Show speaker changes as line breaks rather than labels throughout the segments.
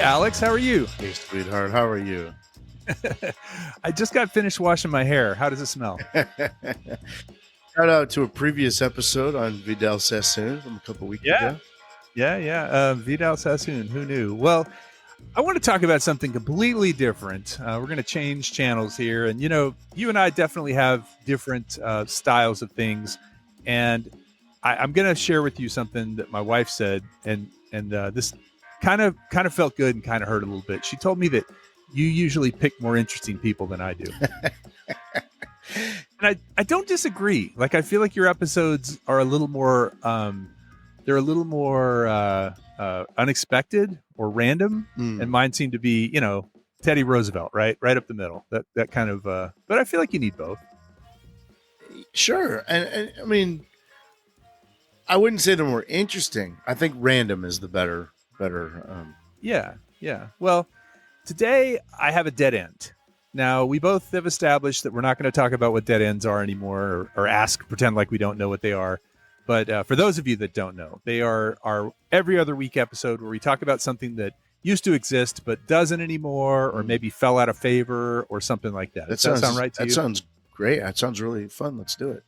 Alex, how are you?
Hey, sweetheart, how are you?
I just got finished washing my hair. How does it smell?
Shout out to a previous episode on Vidal Sassoon from a couple weeks
Yeah,
ago.
yeah. Vidal Sassoon. Who knew? Well, I want to talk about something completely different. We're going to change channels here, and you and I definitely have different styles of things. And I'm going to share with you something that my wife said, and this kind of felt good and kind of hurt a little bit. She told me that you usually pick more interesting people than I do. And I don't disagree. Like, I feel like your episodes are a little more they're a little more unexpected or random, and mine seem to be, Teddy Roosevelt, right up the middle. That kind of. But I feel like you need both.
Sure, and I mean, I wouldn't say they're more interesting. I think random is the better.
Yeah. Well, today I have a dead end. Now, we both have established that we're not going to talk about what dead ends are anymore, or pretend like we don't know what they are. But for those of you that don't know, they are our every other week episode where we talk about something that used to exist but doesn't anymore, or maybe fell out of favor or something like that. Does that sound right to you?
That sounds great. That sounds really fun. Let's do it.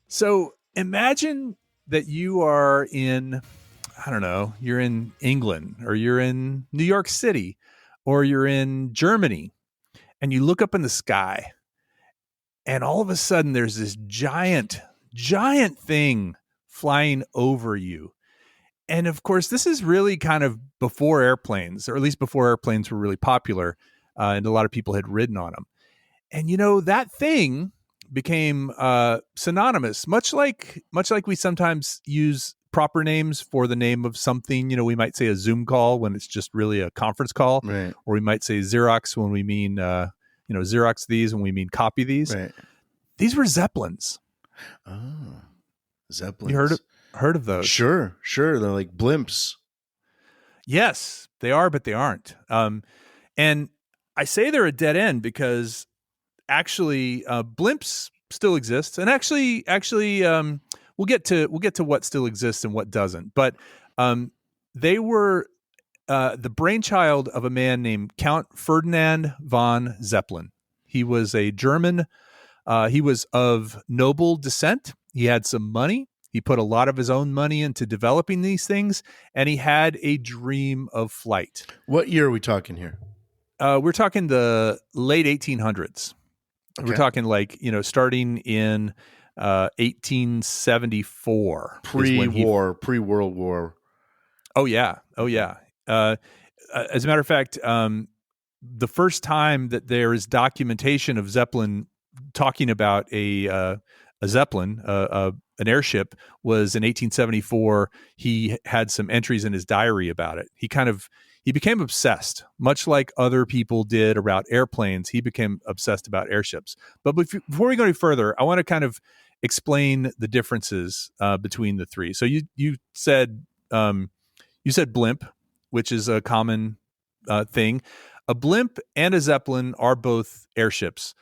So imagine that you are in, I don't know, you're in England, or you're in New York City, or you're in Germany, and you look up in the sky, and all of a sudden there's this giant thing flying over you. And of course, this is really kind of before airplanes, or at least before airplanes were really popular, and a lot of people had ridden on them. And that thing became synonymous, much like we sometimes use proper names for the name of something. We might say a Zoom call when it's just really a conference call,
right?
Or we might say Xerox when we mean Xerox these when we mean copy these.
Right.
These were Zeppelins.
Oh, Zeppelins.
You heard of those?
Sure. They're like blimps.
Yes, they are, but they aren't. And I say they're a dead end because actually blimps still exist, and actually we'll get to what still exists and what doesn't. But they were the brainchild of a man named Count Ferdinand von Zeppelin. He was a German. He was of noble descent. He had some money. He put a lot of his own money into developing these things, and he had a dream of flight.
What year are we talking here?
We're talking the late 1800s. Okay. We're talking starting in 1874.
Pre-World War.
Oh yeah. As a matter of fact, the first time that there is documentation of Zeppelin talking about a Zeppelin, an airship, was in 1874. He had some entries in his diary about it. He became obsessed, much like other people did about airplanes. He became obsessed about airships. But before we go any further, I want to kind of explain the differences between the three. So you said blimp, which is a common thing. A blimp and a Zeppelin are both airships.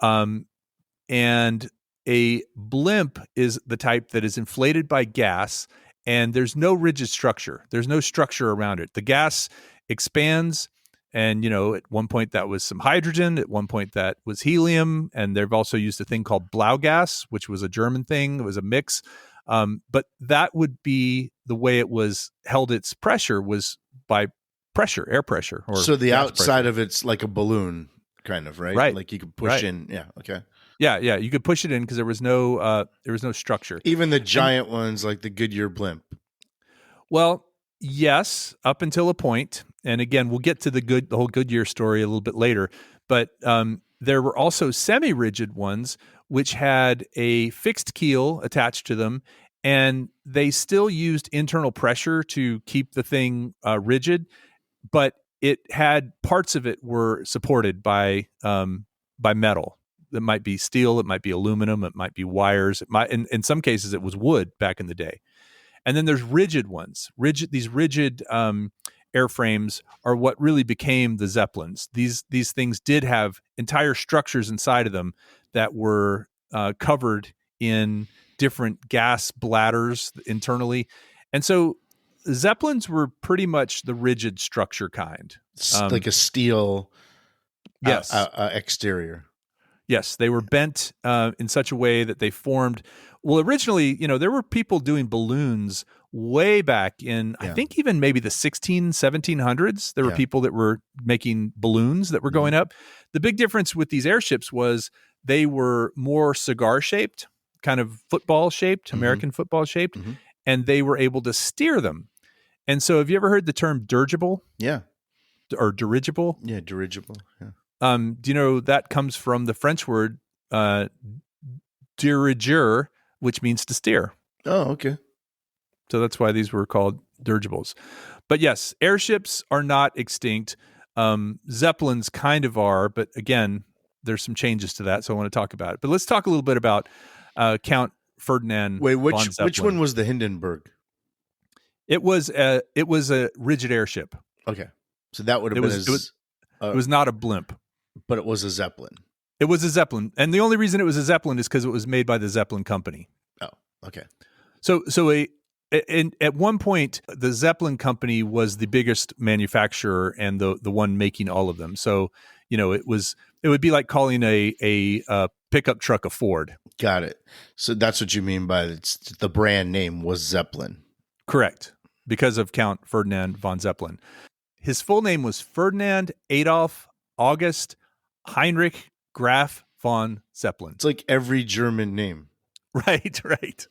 And a blimp is the type that is inflated by gas, and there's no rigid structure. There's no structure around it. The gas expands, and at one point that was some hydrogen, at one point that was helium, and they've also used a thing called Blau gas, which was a German thing. It was a mix. But that would be the way it was held. Its pressure was by pressure, air pressure.
So the outside of it's like a balloon, kind of, right?
Right.
Like you could push in. Yeah. Okay.
Yeah. You could push it in because there was no structure.
Even the giant ones, like the Goodyear blimp.
Well, yes, up until a point. And again, we'll get to the whole Goodyear story a little bit later. But there were also semi-rigid ones, which had a fixed keel attached to them, and they still used internal pressure to keep the thing rigid. But it had parts of it were supported by metal. It might be steel, it might be aluminum, it might be wires. It might, in some cases, it was wood back in the day. And then there's rigid ones. These rigid airframes are what really became the Zeppelins. These things did have entire structures inside of them that were covered in different gas bladders internally. And so Zeppelins were pretty much the rigid structure kind.
Like a steel
Yes.
Exterior.
Yes, they were bent in such a way that they formed. Well, originally, there were people doing balloons way back in, I think even maybe the 1700s. There were people that were making balloons that were going up. The big difference with these airships was they were more cigar shaped, kind of football shaped, American football shaped, and they were able to steer them. And so have you ever heard the term dirigible?
Yeah.
Or dirigible?
Yeah, dirigible. Yeah.
Do you know that comes from the French word diriger, which means to steer.
Oh, okay.
So that's why these were called dirigibles. But yes, airships are not extinct. Zeppelins kind of are, but again, there's some changes to that, so I want to talk about it. But let's talk a little bit about Count Ferdinand von Zeppelin.
Which one was the Hindenburg?
It was a rigid airship.
Okay, so that would have been
it was not a blimp,
but it was a Zeppelin.
It was a Zeppelin, and the only reason it was a Zeppelin is because it was made by the Zeppelin company.
Oh, okay.
So at one point, the Zeppelin company was the biggest manufacturer and the one making all of them. So it would be like calling a pickup truck a Ford.
Got it. So that's what you mean by the brand name was Zeppelin.
Correct, because of Count Ferdinand von Zeppelin. His full name was Ferdinand Adolf August Heinrich Graf von Zeppelin.
It's like every German name.
Right.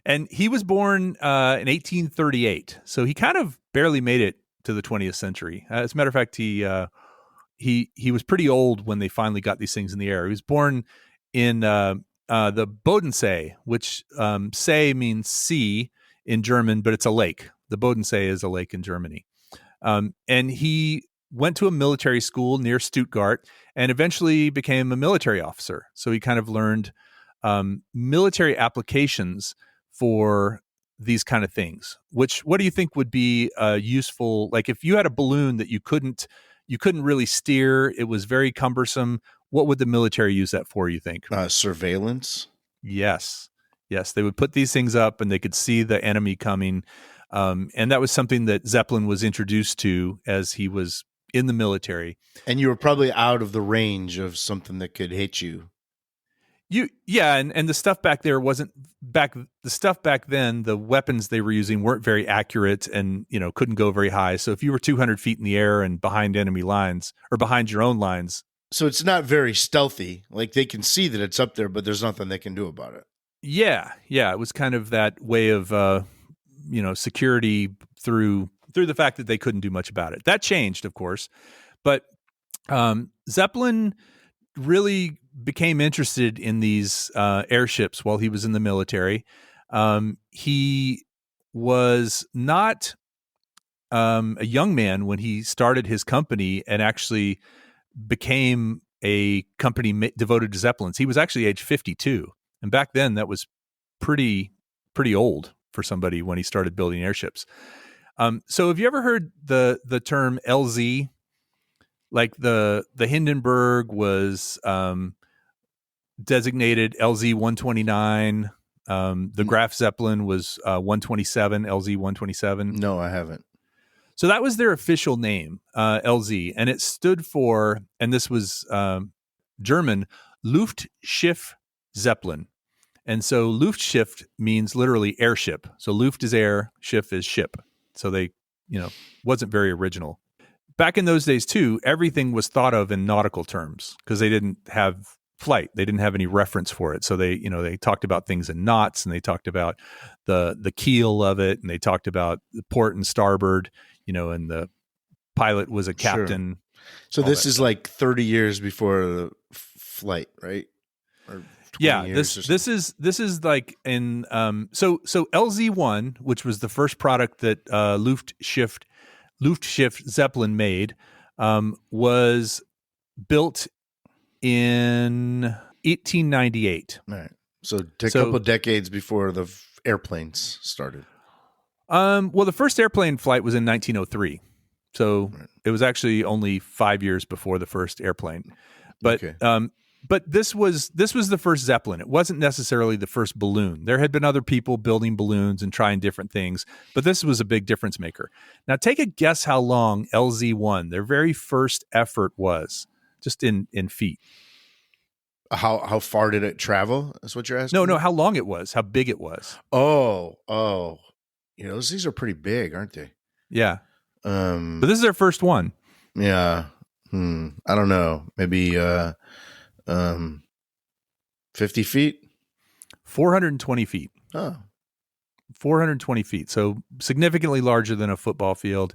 And he was born in 1838, so he kind of barely made it to the 20th century. As a matter of fact, he was pretty old when they finally got these things in the air. He was born in the Bodensee, which "see" means sea in German, but it's a lake. The Bodensee is a lake in Germany. And he went to a military school near Stuttgart and eventually became a military officer. So he kind of learned military applications for these kind of things. What do you think would be useful? Like if you had a balloon that you couldn't really steer, it was very cumbersome. What would the military use that for, you think?
Surveillance.
Yes. They would put these things up and they could see the enemy coming. And that was something that Zeppelin was introduced to as he was in the military.
And you were probably out of the range of something that could hit you.
And the stuff back there the stuff back then, the weapons they were using weren't very accurate and, couldn't go very high. So if you were 200 feet in the air and behind enemy lines or behind your own lines.
So it's not very stealthy. Like they can see that it's up there, but there's nothing they can do about it.
Yeah. It was kind of that way of, security through the fact that they couldn't do much about it. That changed, of course. But Zeppelin really became interested in these airships while he was in the military. He was not a young man when he started his company and actually became a company devoted to Zeppelins. He was actually age 52. And back then that was pretty old for somebody when he started building airships. So have you ever heard the term LZ? Like the Hindenburg was designated LZ 129. The Graf Zeppelin was 127, LZ 127.
No, I haven't.
So that was their official name, LZ, and it stood for, and this was German, Luftschiff Zeppelin. And so Luftschiff means literally airship. So Luft is air, Schiff is ship. So they, wasn't very original. Back in those days too, everything was thought of in nautical terms because they didn't have flight. They didn't have any reference for it. So they talked about things in knots, and they talked about the keel of it, and they talked about the port and starboard, and the pilot was a captain.
Sure. So this is like 30 years before the flight, right? Or
this is like in so LZ1, which was the first product that Luftschiff Zeppelin made, was built in 1898.
All right. So a couple of decades before the airplanes started.
Well, the first airplane flight was in 1903. So It was actually only 5 years before the first airplane. But
okay.
but this was the first Zeppelin. It wasn't necessarily the first balloon. There had been other people building balloons and trying different things, but this was a big difference maker. Now, take a guess how long LZ-1, their very first effort, was, just in feet.
How far did it travel? That's what you're asking?
No, how long it was, how big it was.
Oh. Those things are pretty big, aren't they?
Yeah. But this is their first one.
Yeah. I don't know. Maybe 50 feet?
420 feet.
Oh.
420 feet. So significantly larger than a football field.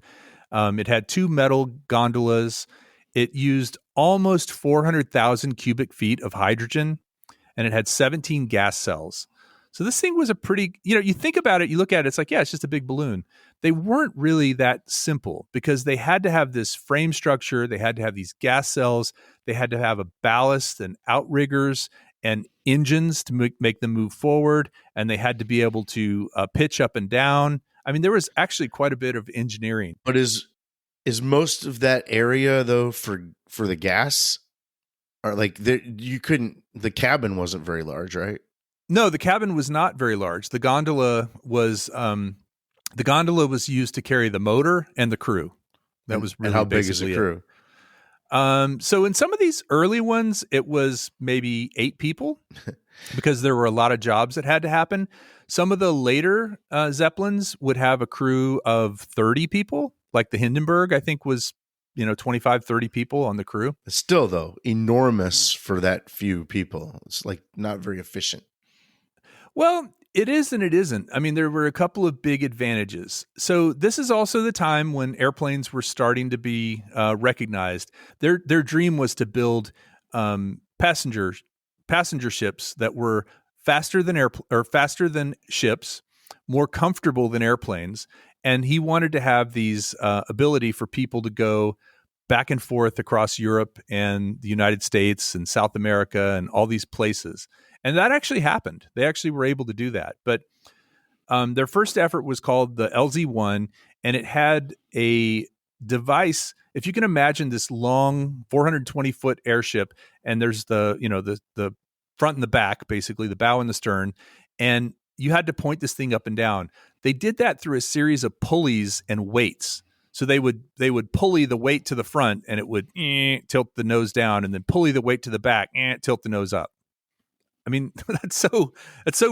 It had 2 metal gondolas. It used almost 400,000 cubic feet of hydrogen, and it had 17 gas cells. So this thing was a pretty, you think about it, you look at it, it's like, yeah, it's just a big balloon. They weren't really that simple because they had to have this frame structure. They had to have these gas cells. They had to have a ballast and outriggers and engines to make them move forward. And they had to be able to pitch up and down. I mean, there was actually quite a bit of engineering.
But is most of that area though for the gas, or like the cabin wasn't very large, right?
No, the cabin was not very large. The gondola was used to carry the motor and the crew. That was really,
and how big is the crew?
So in some of these early ones, it was maybe 8 people because there were a lot of jobs that had to happen. Some of the later Zeppelins would have a crew of 30 people, like the Hindenburg, I think was, 25, 30 people on the crew.
Still, though, enormous for that few people. It's like not very efficient.
Well, it is and it isn't. I mean, there were a couple of big advantages. So this is also the time when airplanes were starting to be recognized. Their dream was to build passenger ships that were faster than ships, more comfortable than airplanes, and he wanted to have these ability for people to go back and forth across Europe and the United States and South America and all these places. And that actually happened. They actually were able to do that. But their first effort was called the LZ-1, and it had a device. If you can imagine this long 420-foot airship, and there's the front and the back, basically the bow and the stern, and you had to point this thing up and down. They did that through a series of pulleys and weights. So they would pulley the weight to the front, and it would tilt the nose down, and then pulley the weight to the back, tilt the nose up. I mean, that's so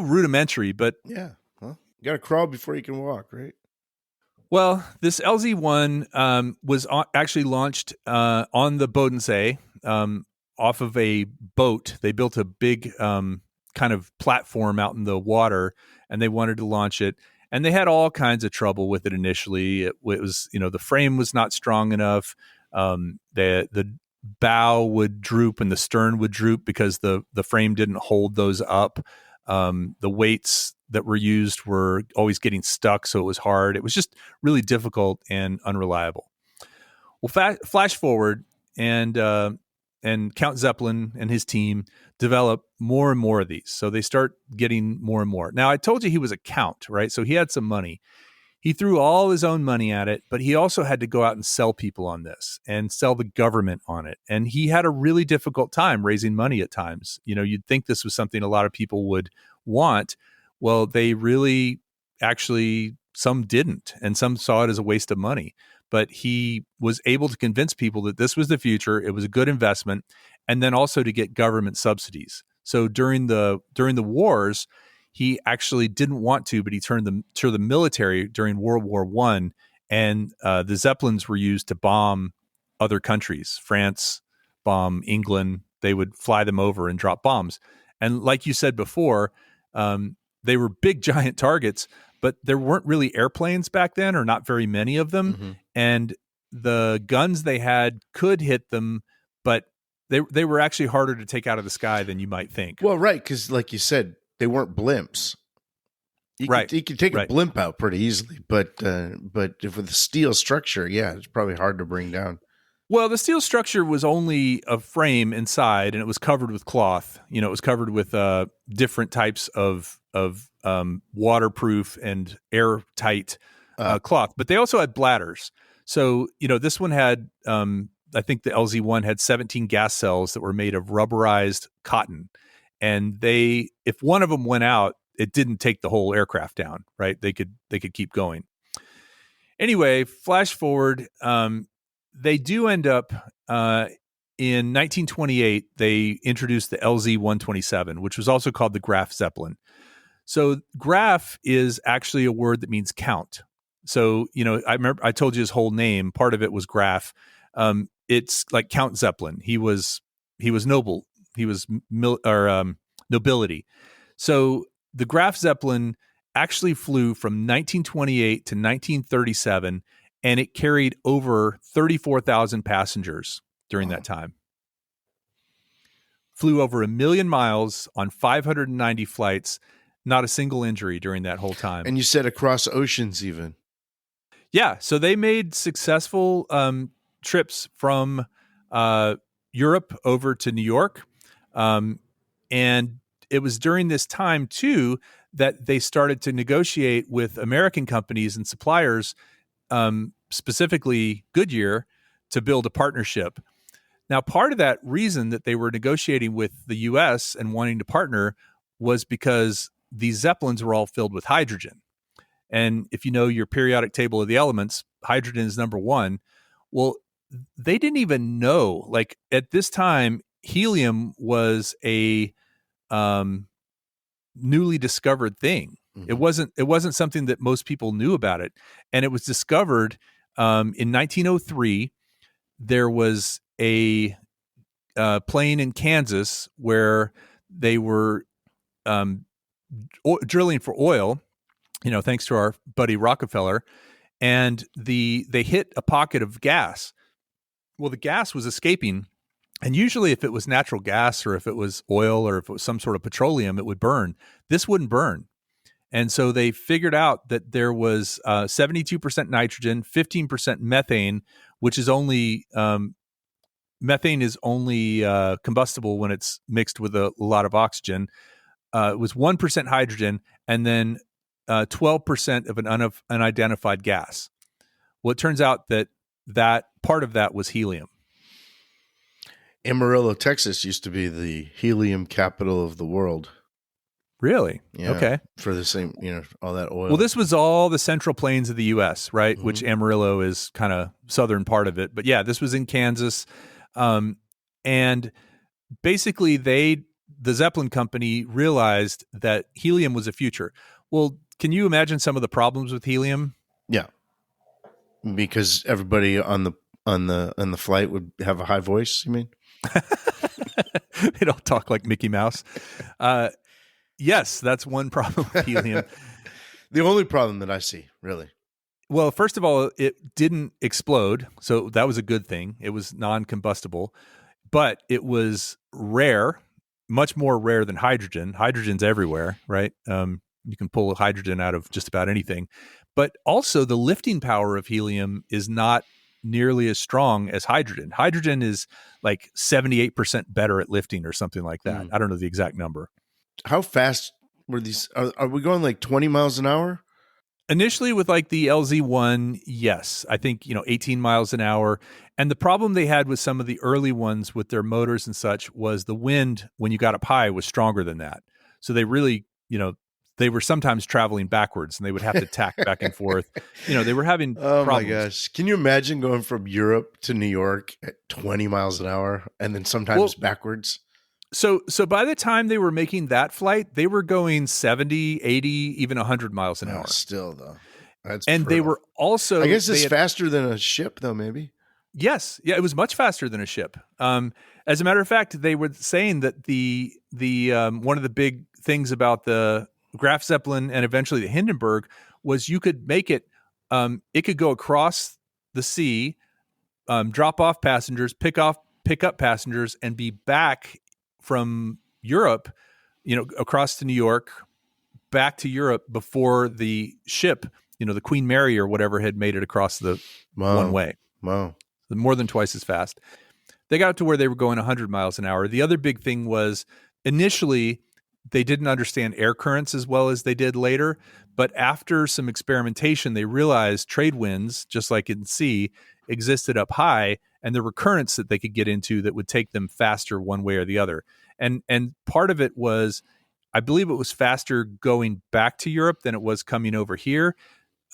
rudimentary, but
yeah, well, you got to crawl before you can walk, right?
Well, this LZ-1 was actually launched on the Bodensee off of a boat. They built a big kind of platform out in the water, and they wanted to launch it. And they had all kinds of trouble with it initially. It was, the frame was not strong enough. The bow would droop and the stern would droop because the frame didn't hold those up. The weights that were used were always getting stuck, so it was hard. It was just really difficult and unreliable. Well, flash forward, and Count Zeppelin and his team develop more and more of these. So they start getting more and more. Now, I told you he was a count, right? So he had some money. He threw all his own money at it, but he also had to go out and sell people on this and sell the government on it. And he had a really difficult time raising money at times. You'd think this was something a lot of people would want. Well, they really actually, some didn't, and some saw it as a waste of money. But he was able to convince people that this was the future. It was a good investment, and then also to get government subsidies. So during the wars, he actually didn't want to, but he turned to the military during World War I, and the Zeppelins were used to bomb other countries. France, bomb England. They would fly them over and drop bombs. And like you said before, they were big, giant targets, but there weren't really airplanes back then, or not very many of them. Mm-hmm. And the guns they had could hit them, but they were actually harder to take out of the sky than you might think.
Well, right, because like you said, they weren't blimps. You could take a blimp out pretty easily, but if with the steel structure, yeah, it's probably hard to bring down.
Well, the steel structure was only a frame inside, and it was covered with cloth. It was covered with different types of waterproof and airtight cloth. But they also had bladders. So this one had I think the LZ-1 had 17 gas cells that were made of rubberized cotton. And if one of them went out, it didn't take the whole aircraft down, right? They could keep going. Anyway, flash forward, they do end up in 1928. They introduced the LZ-127, which was also called the Graf Zeppelin. So Graf is actually a word that means count. So I remember I told you his whole name. Part of it was Graf. It's like Count Zeppelin. He was noble. He was nobility. So the Graf Zeppelin actually flew from 1928 to 1937, and it carried over 34,000 passengers during that time. Flew over 1 million miles on 590 flights, not a single injury during that whole time.
And you said across oceans even.
Yeah, so they made successful trips from Europe over to New York. And it was during this time, too, that they started to negotiate with American companies and suppliers, specifically Goodyear, to build a partnership. Now, part of that reason that they were negotiating with the U.S. and wanting to partner was because these Zeppelins were all filled with hydrogen. And if you know your periodic table of the elements, hydrogen is number one. Well, they didn't even know. Like at this time, helium was a newly discovered thing. Mm-hmm. It wasn't something that most people knew about it. And it was discovered in 1903. There was a plane in Kansas where they were drilling for oil, thanks to our buddy Rockefeller, and they hit a pocket of gas. Well, the gas was escaping, and usually if it was natural gas or if it was oil or if it was some sort of petroleum, it would burn. This wouldn't burn. And so they figured out that there was 72% nitrogen, 15% methane, which is only methane is only combustible when it's mixed with a lot of oxygen. It was 1% hydrogen, and then 12% of an unidentified gas. Well, it turns out that part of that was helium.
Amarillo, Texas used to be the helium capital of the world.
Really?
Yeah,
okay.
For the same, all that oil.
Well, this was all the central plains of the U.S., right? Mm-hmm. Which Amarillo is kind of southern part of it. But yeah, this was in Kansas. And basically the Zeppelin company realized that helium was a future. Well, can you imagine some of the problems with helium?
Yeah. Because everybody on the flight would have a high voice, you mean?
They don't talk like Mickey Mouse. Yes, that's one problem with helium.
The only problem that I see, really.
Well, first of all, it didn't explode, so that was a good thing. It was non-combustible, but it was rare, much more rare than hydrogen. Hydrogen's everywhere, right? You can pull hydrogen out of just about anything. But also the lifting power of helium is not nearly as strong as hydrogen. Hydrogen is like 78% better at lifting or something like that. I don't know the exact number.
How fast were these? Are we going like 20 miles an hour?
Initially with like the LZ-1, yes. I think, 18 miles an hour. And the problem they had with some of the early ones with their motors and such was the wind, when you got up high, was stronger than that. So they really, they were sometimes traveling backwards and they would have to tack back and forth. They were having problems.
My gosh. Can you imagine going from Europe to New York at 20 miles an hour and then sometimes backwards?
So by the time they were making that flight, they were going 70, 80, even 100 miles an hour.
Still, though. That's
and brutal. They were also...
I guess it's faster than a ship, though, maybe?
Yes. Yeah, it was much faster than a ship. As a matter of fact, they were saying that the one of the big things about the Graf Zeppelin and eventually the Hindenburg was you could make it... it could go across the sea, drop off passengers, pick up passengers, and be back from Europe, across to New York, back to Europe before the ship, the Queen Mary or whatever had made it across the one way.
Wow.
More than twice as fast. They got to where they were going 100 miles an hour. The other big thing was initially they didn't understand air currents as well as they did later. But after some experimentation, they realized trade winds, just like in sea, existed up high. and there were currents that they could get into that would take them faster one way or the other. And part of it was, I believe it was faster going back to Europe than it was coming over here.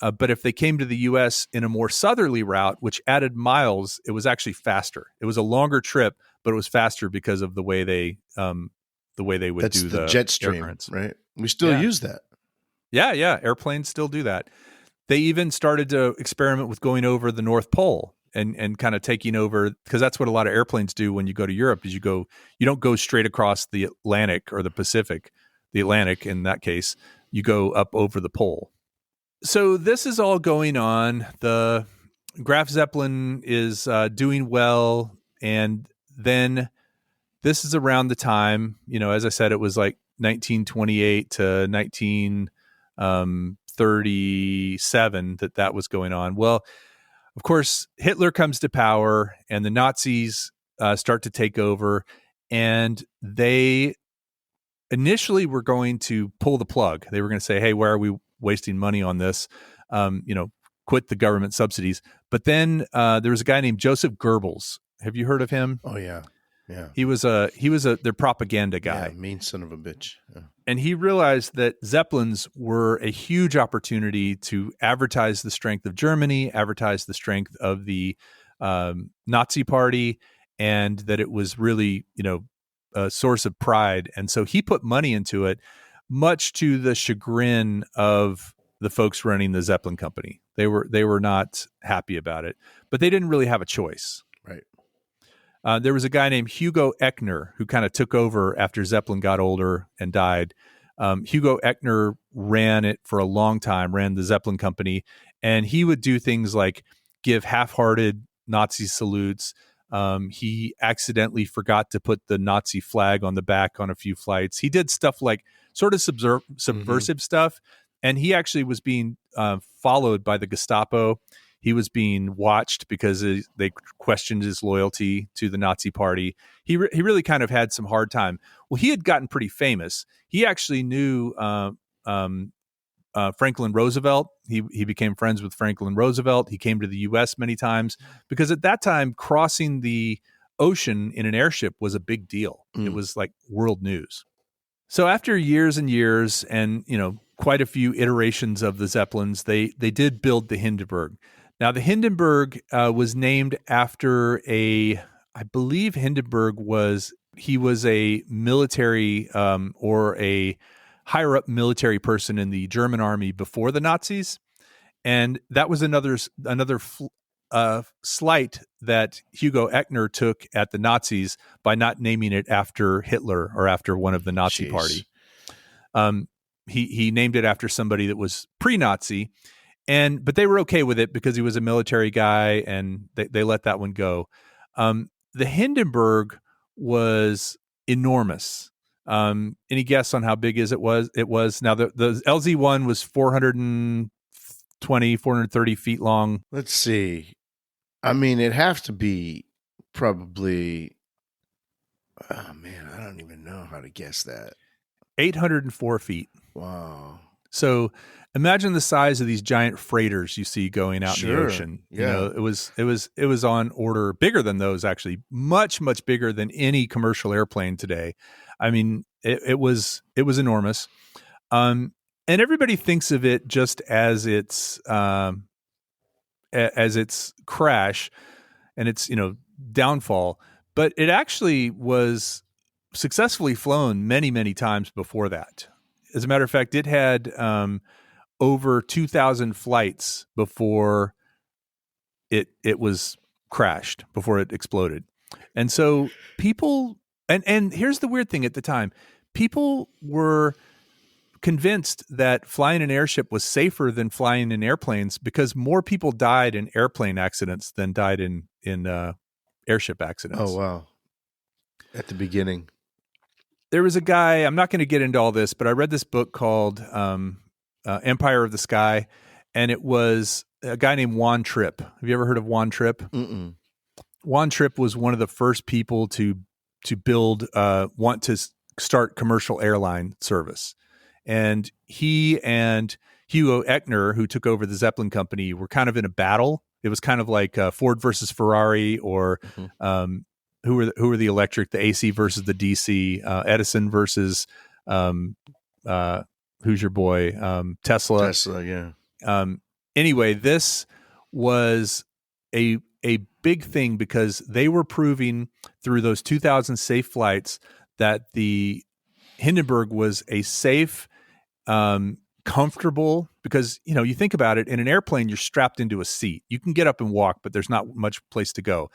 But if they came to the U.S. in a more southerly route, which added miles, it was actually faster. It was a longer trip, but it was faster because of the way they would
That's
do
the
the
jet stream,
currents.
right? We still use that.
Yeah. Airplanes still do that. They even started to experiment with going over the North Pole and kind of taking over, because that's what a lot of airplanes do when you go to Europe. Is you don't go straight across the Atlantic or the Pacific, the Atlantic in that case. You go up over the pole. So this is all going on. The Graf Zeppelin is doing well, and then this is around the time, as I said, it was like 1928 to 1937 that was going on. Well, of course, Hitler comes to power, and the Nazis start to take over, and they initially were going to pull the plug. They were going to say, "Hey, why are we wasting money on this? Quit the government subsidies." But then there was a guy named Joseph Goebbels. Have you heard of him?
Oh yeah.
He was their propaganda guy.
Yeah, mean son of a bitch. Yeah.
And he realized that Zeppelins were a huge opportunity to advertise the strength of Germany, advertise the strength of the Nazi Party, and that it was really, a source of pride. And so he put money into it, much to the chagrin of the folks running the Zeppelin company. They were not happy about it, but they didn't really have a choice.
Right.
There was a guy named Hugo Echner who kind of took over after Zeppelin got older and died. Hugo Echner ran it for a long time, ran the Zeppelin company, and he would do things like give half-hearted Nazi salutes. He accidentally forgot to put the Nazi flag on the back on a few flights. He did stuff like sort of subversive stuff, and he actually was being followed by the Gestapo. He was being watched because they questioned his loyalty to the Nazi Party. He really kind of had some hard time. Well, he had gotten pretty famous. He actually knew Franklin Roosevelt. He became friends with Franklin Roosevelt. He came to the U.S. many times because at that time, crossing the ocean in an airship was a big deal. It was like world news. So after years and years and, quite a few iterations of the Zeppelins, they did build the Hindenburg. Now, the Hindenburg was named after I believe Hindenburg was a military or a higher up military person in the German army before the Nazis. And that was another slight that Hugo Echner took at the Nazis by not naming it after Hitler or after one of the Nazi party. He named it after somebody that was pre-Nazi. But they were okay with it because he was a military guy, and they let that one go. The Hindenburg was enormous. Any guess on how big it was? It was now the LZ-1 was 430 feet long.
Let's see. I mean, it'd have to be probably. Oh man, I don't even know how to guess that.
804 feet.
Wow.
So imagine the size of these giant freighters you see going out in the ocean.
Yeah.
It was on order bigger than those, actually, much, much bigger than any commercial airplane today. I mean, it was enormous. And everybody thinks of it just as its crash and its, downfall, but it actually was successfully flown many, many times before that. As a matter of fact, it had over 2,000 flights before it was crashed, before it exploded. And so people, and here's the weird thing at the time, people were convinced that flying an airship was safer than flying in airplanes because more people died in airplane accidents than died in airship accidents.
Oh, wow. At the beginning.
There was a guy, I'm not going to get into all this, but I read this book called Empire of the Sky, and it was a guy named Juan Trippe. Have you ever heard of Juan Trippe?
Mm-mm.
Juan Trippe was one of the first people to build, want to start commercial airline service. And he and Hugo Echner, who took over the Zeppelin company, were kind of in a battle It was kind of like Ford versus Ferrari, or who were the electric, the AC versus the DC, Edison versus who's your boy, Tesla.
Tesla, yeah.
Anyway, this was a big thing because they were proving through those 2,000 safe flights that the Hindenburg was a safe, comfortable, because, you know, you think about it, in an airplane, you're strapped into a seat. You can get up and walk, but there's not much place to go.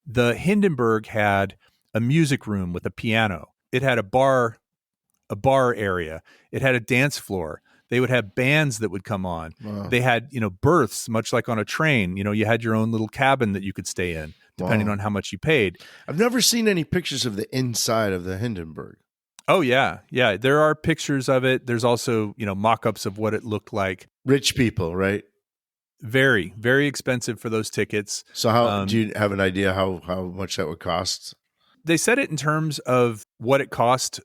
The Hindenburg had a music room with a piano. It had a bar area. It had a dance floor. They would have bands that would come on. Wow. They had, you know, berths, much like on a train. You know, you had your own little cabin that you could stay in, depending on how much you paid.
I've never seen any pictures of the inside of the Hindenburg.
Oh, yeah. Yeah. There are pictures of it. There's also, you know, mock-ups of what it looked like.
Rich people, right?
Very, very expensive for those tickets.
So how do you have an idea how much that would cost?
They said it in terms of what it cost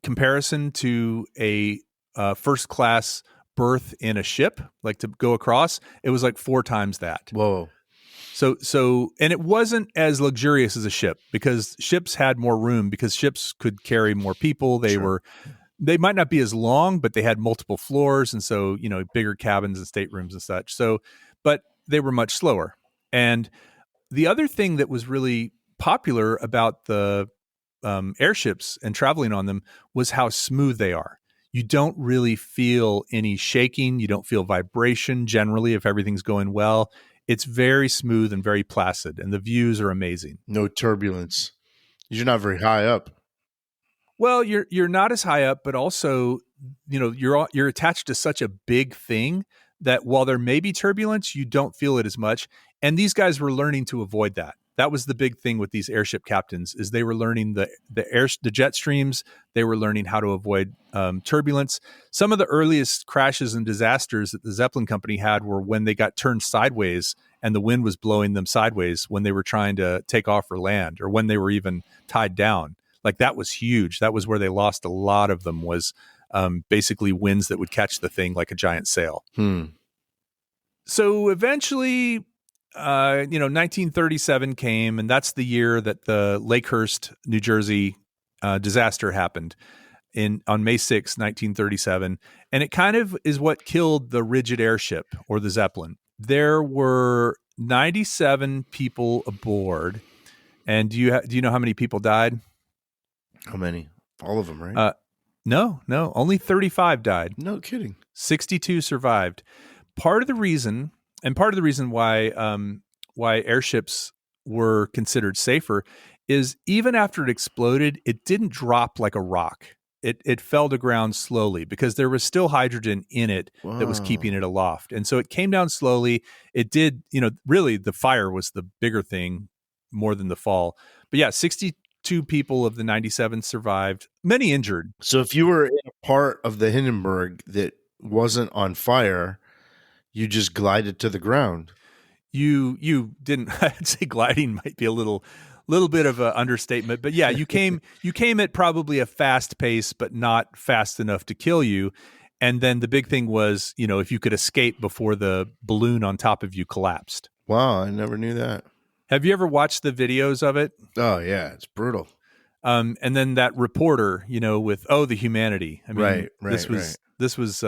comparison to a first class berth in a ship, like to go across. It was like 4 times that.
Whoa.
So, and it wasn't as luxurious as a ship, because ships had more room, because ships could carry more people. They might not be as long, but they had multiple floors. And so, you know, bigger cabins and staterooms and such. So, but they were much slower. And the other thing that was really popular about the airships and traveling on them was how smooth they are. You don't really feel any shaking. You don't feel vibration generally if everything's going well. It's very smooth and very placid, and the views are amazing.
No turbulence. You're not very high up.
Well, you're not as high up, but also, you know, you're attached to such a big thing that while there may be turbulence, you don't feel it as much. And these guys were learning to avoid that. That was the big thing with these airship captains, is they were learning the jet streams. They were learning how to avoid turbulence. Some of the earliest crashes and disasters that the Zeppelin company had were when they got turned sideways and the wind was blowing them sideways when they were trying to take off or land, or when they were even tied down. Like, that was huge. That was where they lost a lot of them, was basically winds that would catch the thing like a giant sail. So eventually, 1937 came, and that's the year that the Lakehurst, New Jersey disaster happened on May 6, 1937. And it kind of is what killed the rigid airship, or the Zeppelin. There were 97 people aboard. And do you know how many people died?
How many? All of them, right?
No, only 35 died.
No kidding.
62 survived. Part of the reason why airships were considered safer is, even after it exploded, it didn't drop like a rock. It fell to ground slowly, because there was still hydrogen in it that was keeping it aloft. And so it came down slowly. It did, really the fire was the bigger thing more than the fall. But yeah, 62 people of the 97 survived, many injured.
So if you were in a part of the Hindenburg that wasn't on fire, you just glided to the ground.
You didn't. I'd say gliding might be a little bit of an understatement, but yeah, you came at probably a fast pace, but not fast enough to kill you. And then the big thing was, if you could escape before the balloon on top of you collapsed.
Wow, I never knew that. Have
you ever watched the videos of it?
Oh yeah, it's brutal.
And then that reporter, with the humanity. I mean,
right.
This was.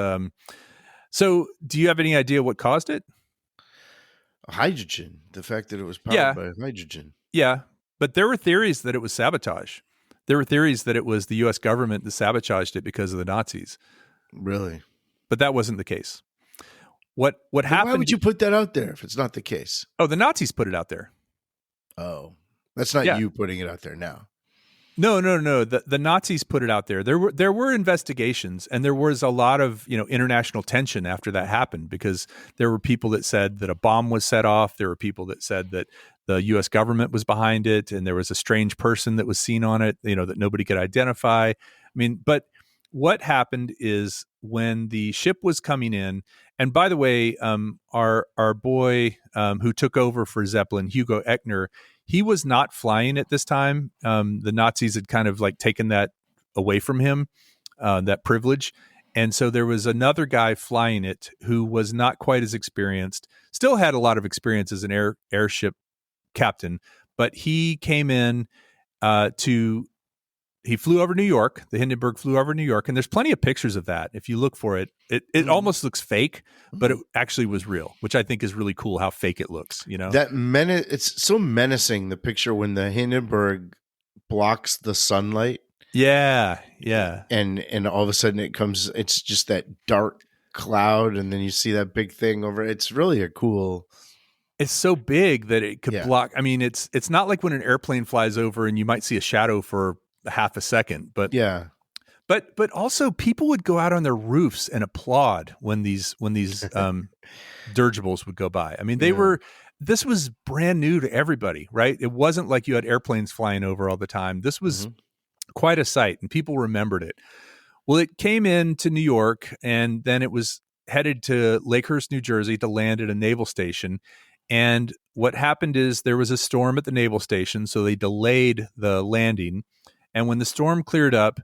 So, do you have any idea what caused it?
Hydrogen. The fact that it was powered by hydrogen.
Yeah, but there were theories that it was sabotage. There were theories that it was the U.S. government that sabotaged it because of the Nazis.
Really?
But that wasn't the case. What happened?
Why would you put that out there if it's not the case?
Oh, the Nazis put it out there.
Oh, that's not you putting it out there now.
No. The Nazis put it out there. There were investigations, and there was a lot of international tension after that happened, because there were people that said that a bomb was set off. There were people that said that the U.S. government was behind it, and there was a strange person that was seen on it, that nobody could identify. I mean, but what happened is, when the ship was coming in, and by the way, our boy who took over for Zeppelin, Hugo Echner, he was not flying at this time. The Nazis had kind of like taken that away from him, that privilege. And so there was another guy flying it who was not quite as experienced, still had a lot of experience as an airship captain, but he came in he flew over New York. The Hindenburg flew over New York, and there's plenty of pictures of that. If you look for it, it almost looks fake, but it actually was real, which I think is really cool how fake it looks, you know?
It's so menacing, the picture when the Hindenburg blocks the sunlight.
Yeah.
And all of a sudden it's just that dark cloud, and then you see that big thing over. It's really a cool.
It's so big that it could block. I mean, it's not like when an airplane flies over and you might see a shadow for half a second, but but also people would go out on their roofs and applaud when these dirigibles would go by. I mean, this was brand new to everybody, right? It wasn't like you had airplanes flying over all the time. This was quite a sight, and people remembered it. Well, it came into New York, and then it was headed to Lakehurst, New Jersey, to land at a naval station. And what happened is there was a storm at the naval station, so they delayed the landing. And when the storm cleared up,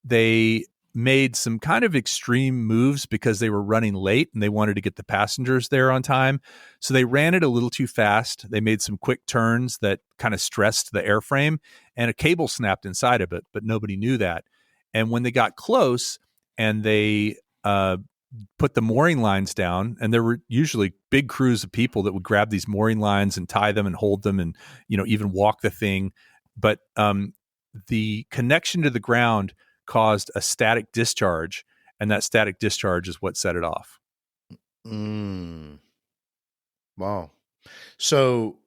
they made some kind of extreme moves because they were running late and they wanted to get the passengers there on time. So they ran it a little too fast. They made some quick turns that kind of stressed the airframe, and a cable snapped inside of it, but nobody knew that. And when they got close and they put the mooring lines down, and there were usually big crews of people that would grab these mooring lines and tie them and hold them and, even walk the thing. But the connection to the ground caused a static discharge, and that static discharge is what set it off.
Wow. So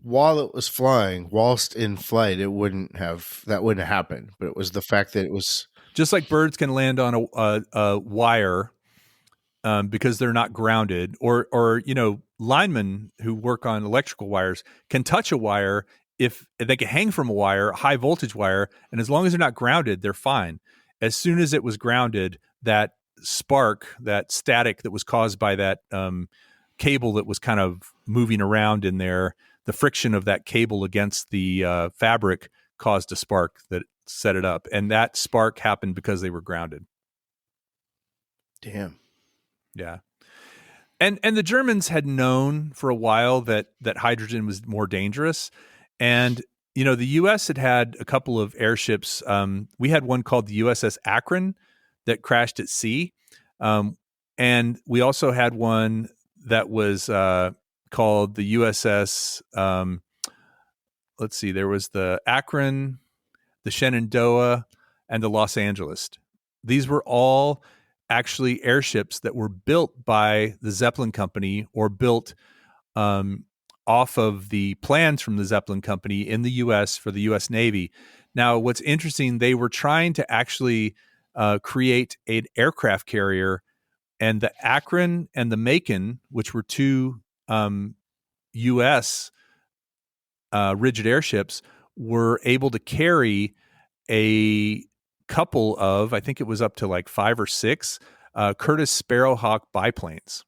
whilst in flight, that wouldn't have happened, but it was the fact that it was
just like birds can land on a wire because they're not grounded, or linemen who work on electrical wires can touch a wire. If they can hang from a wire, a high voltage wire, and as long as they're not grounded, they're fine. As soon as it was grounded, that spark, that static that was caused by that cable that was kind of moving around in there, the friction of that cable against the fabric caused a spark that set it up. And that spark happened because they were grounded.
Damn.
Yeah. And the Germans had known for a while that hydrogen was more dangerous. And, the U.S. had a couple of airships. We had one called the USS Akron that crashed at sea. And we also had one that was called the USS, there was the Akron, the Shenandoah, and the Los Angeles. These were all actually airships that were built by the Zeppelin company, or built off of the plans from the Zeppelin company in the U.S. for the U.S. Navy. Now, what's interesting, they were trying to actually create an aircraft carrier, and the Akron and the Macon, which were two U.S. rigid airships, were able to carry a couple of, I think it was up to like 5 or 6 Curtiss Sparrowhawk biplanes.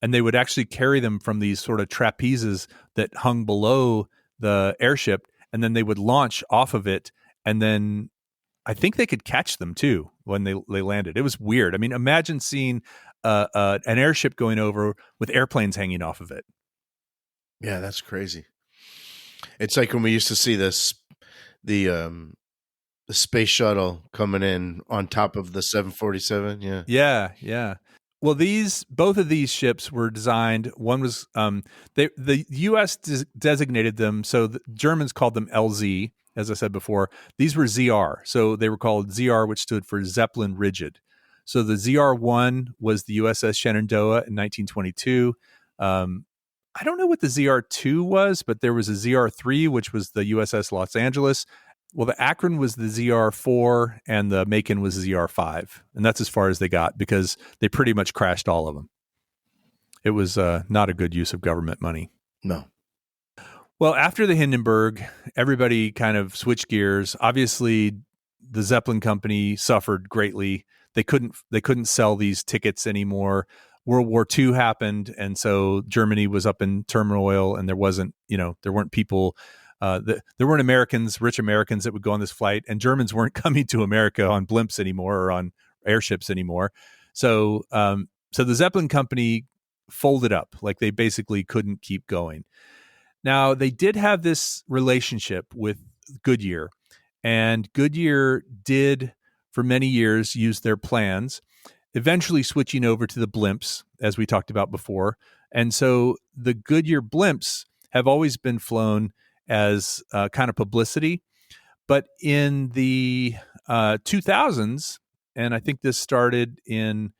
And they would actually carry them from these sort of trapezes that hung below the airship, and then they would launch off of it. And then I think they could catch them too when they landed. It was weird. I mean, imagine seeing an airship going over with airplanes hanging off of it.
Yeah, that's crazy. It's like when we used to see the space shuttle coming in on top of the 747.
Yeah. Well, both of these ships were designed. One was the U.S. designated them, so the Germans called them LZ, as I said before. These were ZR, so they were called ZR, which stood for Zeppelin Rigid. So the ZR-1 was the USS Shenandoah in 1922. I don't know what the ZR-2 was, but there was a ZR-3, which was the USS Los Angeles. Well, the Akron was the ZR-4 and the Macon was the ZR-5. And that's as far as they got because they pretty much crashed all of them. It was not a good use of government money.
No.
Well, after the Hindenburg, everybody kind of switched gears. Obviously, the Zeppelin company suffered greatly. They couldn't sell these tickets anymore. World War II happened, and so Germany was up in turmoil, and there weren't people. There weren't Americans, rich Americans, that would go on this flight, and Germans weren't coming to America on blimps anymore or on airships anymore. So so the Zeppelin company folded up, like they basically couldn't keep going. Now, they did have this relationship with Goodyear, and Goodyear did, for many years, use their plans, eventually switching over to the blimps, as we talked about before. And so the Goodyear blimps have always been flown as kind of publicity. But in the 2000s, and I think this started in,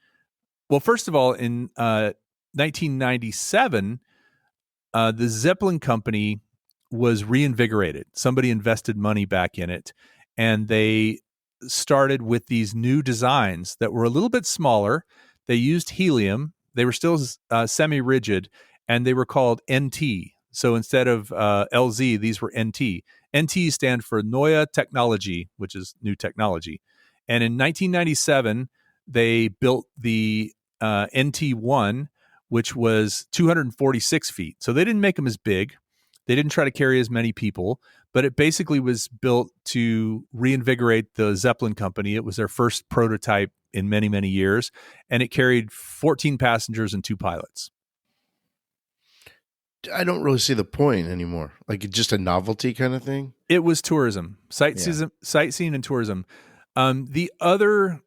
well, first of all, in 1997, the Zeppelin company was reinvigorated. Somebody invested money back in it, and they started with these new designs that were a little bit smaller. They used helium. They were still semi-rigid, and they were called NT. So instead of LZ, these were NT. NT stand for Neue Technology, which is new technology. And in 1997, they built the NT1, which was 246 feet. So they didn't make them as big. They didn't try to carry as many people, but it basically was built to reinvigorate the Zeppelin company. It was their first prototype in many, many years, and it carried 14 passengers and 2 pilots.
I don't really see the point anymore. Like it's just a novelty kind of thing.
It was tourism, sightseeing and tourism. The other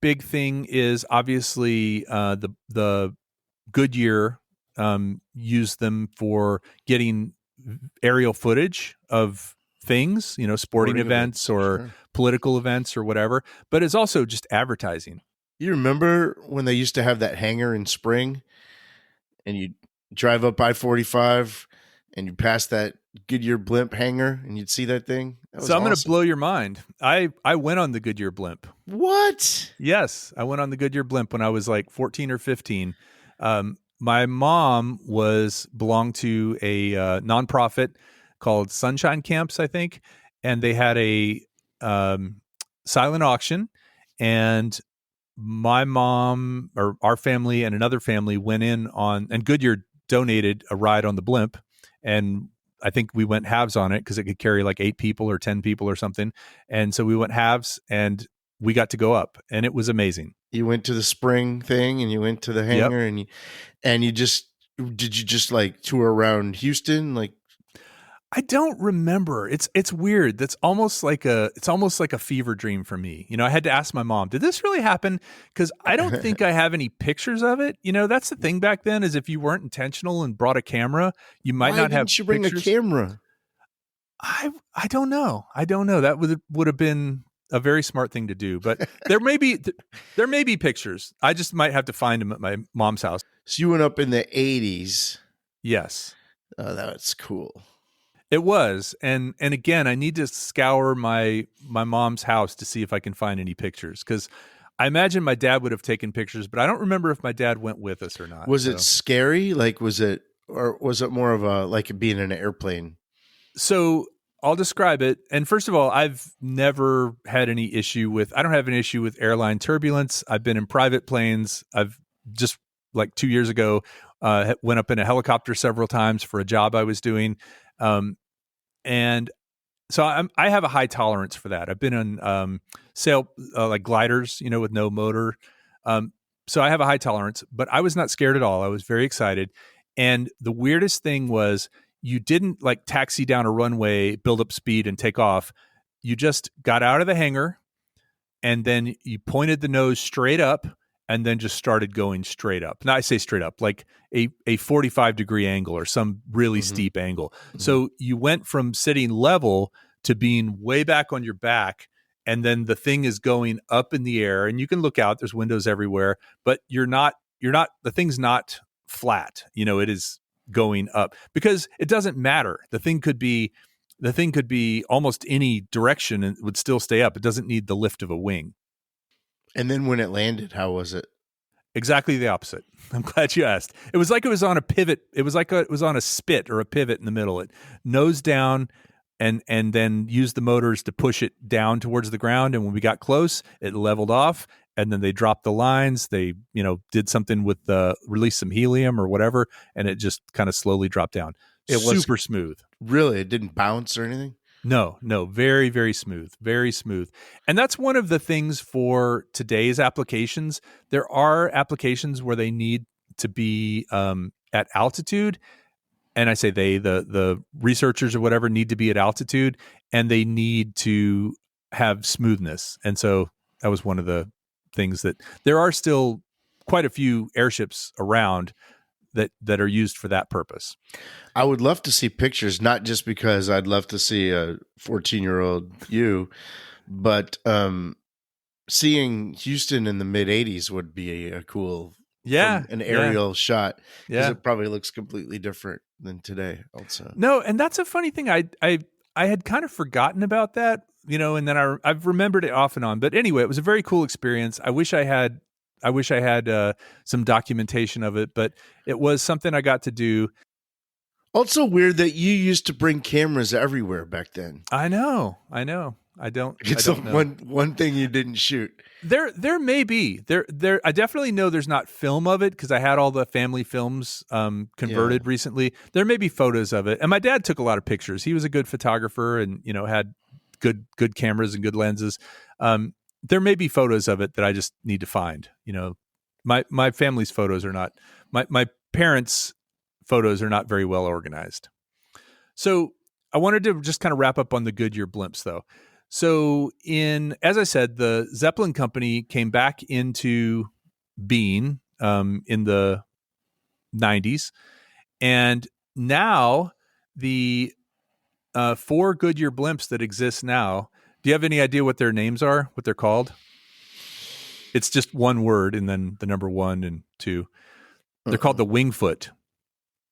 big thing is obviously the Goodyear used them for getting aerial footage of things, sporting events or sure. Political events or whatever. But it's also just advertising.
You remember when they used to have that hangar in spring, and you drive up I-45 and you pass that Goodyear blimp hangar and you'd see that thing?
So I'm going to blow your mind. I went on the Goodyear blimp.
What?
Yes, I went on the Goodyear blimp when I was like 14 or 15. My mom belonged to a nonprofit called Sunshine Camps, I think, and they had a silent auction, and my mom or our family and another family went in on, and Goodyear donated a ride on the blimp, and I think we went halves on it because it could carry like 8 people or 10 people or something. And so we went halves and we got to go up, and it was amazing.
You went to the spring thing and you went to the hangar. Yep. and you just like tour around Houston? Like,
I don't remember. It's weird. That's almost like a fever dream for me. I had to ask my mom, did this really happen? Because I don't think I have any pictures of it. That's the thing back then, is if you weren't intentional and brought a camera, you might not have.
Why didn't you bring a camera?
I don't know. That would have been a very smart thing to do. But there may be pictures. I just might have to find them at my mom's house.
So you went up in the 80s.
Yes.
Oh, that's cool.
It was. And again, I need to scour my mom's house to see if I can find any pictures, because I imagine my dad would have taken pictures, but I don't remember if my dad went with us or not.
Was it scary? Like, was it more of a, like being in an airplane?
So I'll describe it. And first of all, I've never had any issue with, I don't have an issue with airline turbulence. I've been in private planes. I've just, like 2 years ago, went up in a helicopter several times for a job I was doing. And so I have a high tolerance for that. I've been on like gliders, with no motor. So I have a high tolerance, but I was not scared at all. I was very excited. And the weirdest thing was, you didn't like taxi down a runway, build up speed and take off. You just got out of the hangar, and then you pointed the nose straight up and then just started going straight up. Now I say straight up, like a 45-degree angle or some really steep angle. Mm-hmm. So you went from sitting level to being way back on your back, and then the thing is going up in the air, and you can look out, there's windows everywhere, but the thing's not flat. It is going up, because it doesn't matter. The thing could be almost any direction and it would still stay up. It doesn't need the lift of a wing.
And then when it landed, how was it?
Exactly the opposite. I'm glad you asked. It was like it was on a pivot. It was like it was on a spit or a pivot in the middle. It nose down and then used the motors to push it down towards the ground. And when we got close, it leveled off. And then they dropped the lines. They, did something with release some helium or whatever, and it just kind of slowly dropped down. It was super smooth.
Really? It didn't bounce or anything?
No, no, very, very smooth, very smooth. And that's one of the things for today's applications. There are applications where they need to be at altitude. And I say the researchers or whatever need to be at altitude, and they need to have smoothness. And so that was one of the things that there are still quite a few airships around that are used for that purpose.
I would love to see pictures, not just because I'd love to see a 14-year-old you, but seeing Houston in the mid 80s would be a cool,
Yeah,
an aerial shot, because
yeah.
it probably looks completely different than today. Also,
No, and that's a funny thing. I had kind of forgotten about that, and then I've remembered it off and on. But anyway, it was a very cool experience. I wish I had some documentation of it, but it was something I got to do.
also weird that you used to bring cameras everywhere back then.
I know. I don't know.
One thing you didn't shoot.
There may be there. I definitely know there's not film of it because I had all the family films converted recently. There may be photos of it, and my dad took a lot of pictures. He was a good photographer, and had good cameras and good lenses. There may be photos of it that I just need to find. My family's photos are not my parents' photos are not very well organized. So I wanted to just kind of wrap up on the Goodyear blimps, though. So as I said, the Zeppelin company came back into being in the 90s, and now the 4 Goodyear blimps that exist now. Do you have any idea what their names are? What they're called? It's just one word and then the number 1 and 2. They're called the Wingfoot.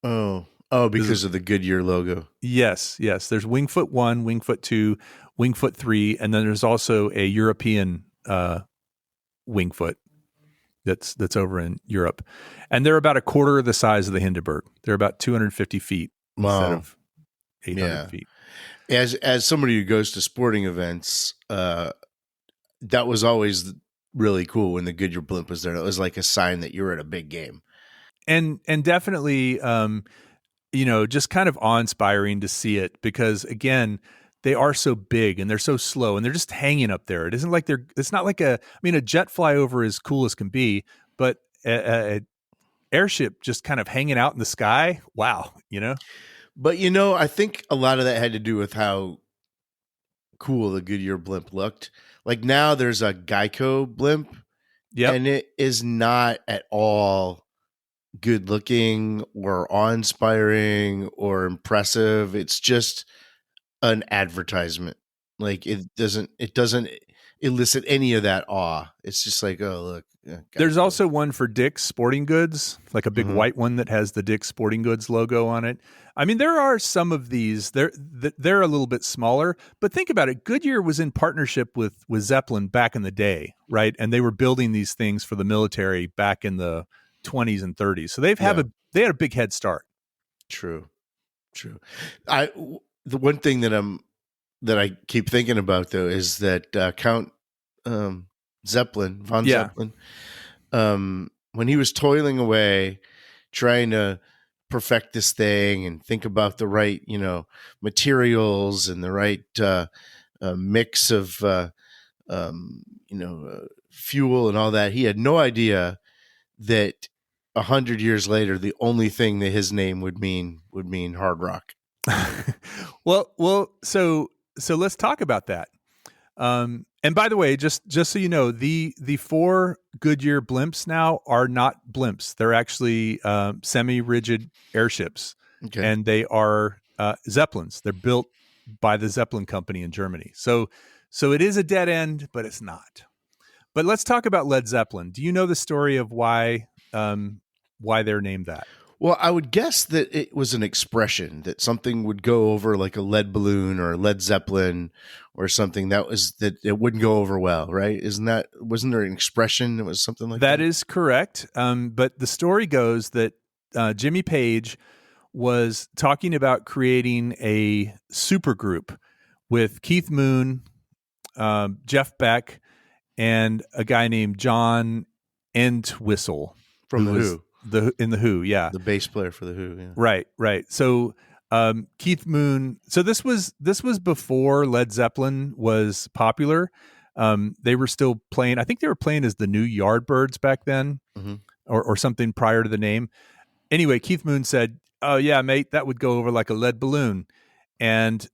Oh, because of the Goodyear logo.
Yes. There's Wingfoot 1, Wingfoot 2, Wingfoot 3, and then there's also a European Wingfoot that's over in Europe. And they're about a quarter of the size of the Hindenburg. They're about 250 feet instead of 800 feet.
As somebody who goes to sporting events, that was always really cool when the Goodyear blimp was there. It was like a sign that you were at a big game.
And definitely, just kind of awe-inspiring to see it because, again, they are so big and they're so slow and they're just hanging up there. It isn't like it's not like a jet flyover is cool as can be, but a airship just kind of hanging out in the sky. Wow.
But, I think a lot of that had to do with how cool the Goodyear blimp looked. Like now there's a Geico blimp.
Yep.
And it is not at all good looking or awe-inspiring or impressive. It's just an advertisement. Like it doesn't elicit any of that awe. It's just like, oh, look.
There's also one for Dick's Sporting Goods, like a big white one that has the Dick's Sporting Goods logo on it. I mean, there are some of these. They're a little bit smaller, but think about it. Goodyear was in partnership with Zeppelin back in the day, right? And they were building these things for the military back in the 20s and 30s. So they had a big head start.
True. The one thing that I keep thinking about though is that Count Zeppelin von Zeppelin, when he was toiling away, trying to perfect this thing and think about the right, materials and the right mix of, fuel and all that. He had no idea that 100 years later, the only thing that his name would mean hard rock.
Well, so let's talk about that. And by the way, just so you know, the 4 Goodyear blimps now are not blimps. They're actually semi-rigid airships, and they are Zeppelins. They're built by the Zeppelin company in Germany. So it is a dead end, but it's not. But let's talk about Led Zeppelin. Do you know the story of why they're named that?
Well, I would guess that it was an expression that something would go over like a lead balloon or a Led Zeppelin or something that it wouldn't go over well, right? Wasn't there an expression that was something like that?
That is correct. But the story goes that Jimmy Page was talking about creating a supergroup with Keith Moon, Jeff Beck, and a guy named John Entwistle
from The Who.
In The Who, yeah.
The bass player for The Who, yeah.
Right. So Keith Moon. So this was before Led Zeppelin was popular. They were still playing. I think they were playing as the New Yardbirds back then, or something prior to the name. Anyway, Keith Moon said, "Oh yeah, mate, that would go over like a lead balloon," and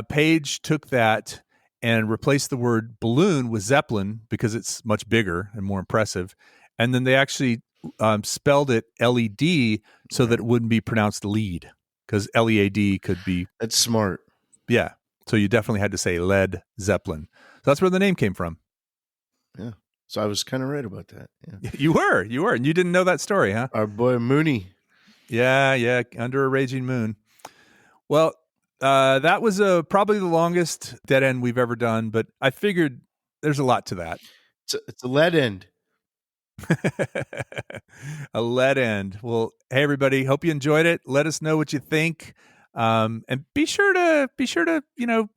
Page took that and replaced the word balloon with Zeppelin because it's much bigger and more impressive. And then they actually spelled it LED so that it wouldn't be pronounced lead, because LEAD could be.
That's smart.
Yeah. So you definitely had to say Led Zeppelin. So that's where the name came from.
Yeah. So I was kind of right about that. Yeah.
You were. And you didn't know that story, huh?
Our boy Mooney.
Yeah. Under a raging moon. Well, that was probably the longest dead end we've ever done, but I figured there's a lot to that.
It's a lead end.
A lead end. Well, hey everybody, hope you enjoyed it. Let us know what you think, and be sure to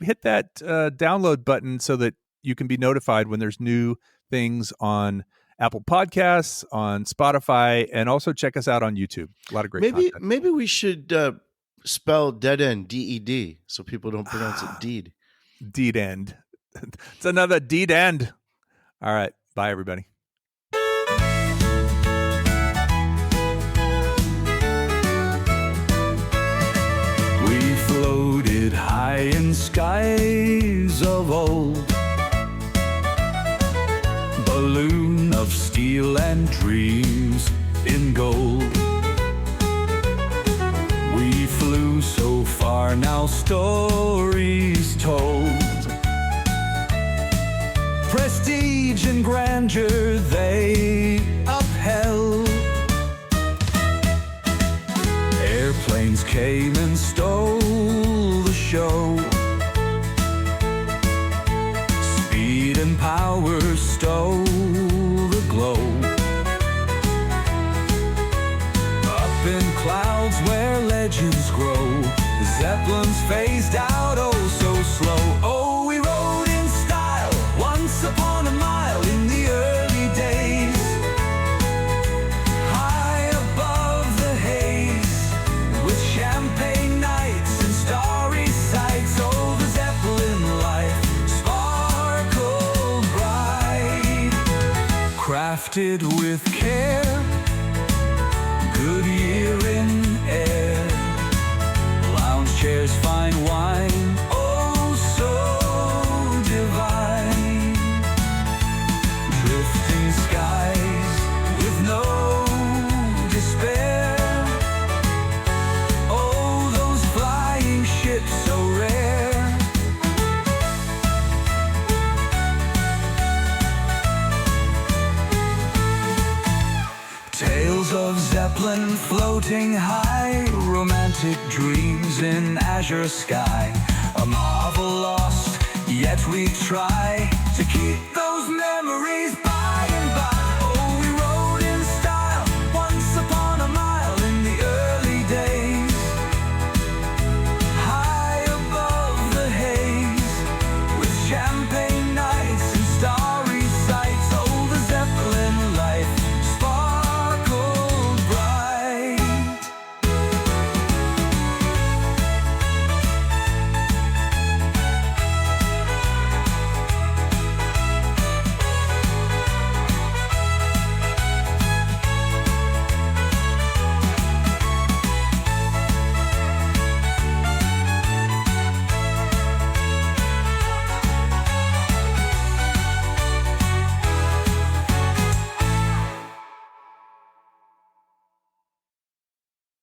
hit that download button so that you can be notified when there's new things on Apple Podcasts, on Spotify, and also check us out on YouTube. A lot of great content.
Maybe we should spell dead end DED so people don't pronounce it deed.
Deed end. It's another deed end. All right. Bye everybody.
We floated high in skies of old, balloon of steel and dreams in gold. We flew so far, now stories told, prestige and grandeur they upheld. Airplanes came and stole the show, speed and power stole the glow. Up in clouds where legends grow, the Zeppelins phased out oh so slow. Oh, we rode in style once upon a mile in the early days, high above the haze, with champagne nights and starry sights. Oh, the Zeppelin life sparkled bright, crafted with care, Goodyear in air, lounge chairs, fine wine, oh so divine, drifting skies with no despair. Oh, those flying ships so rare. Tales of Zeppelin floating high, romantic dreams in azure sky, a marvel lost, yet we try to keep those memories by and by. Oh, we rode in style once upon a mile in the early days, high above the haze, with champagne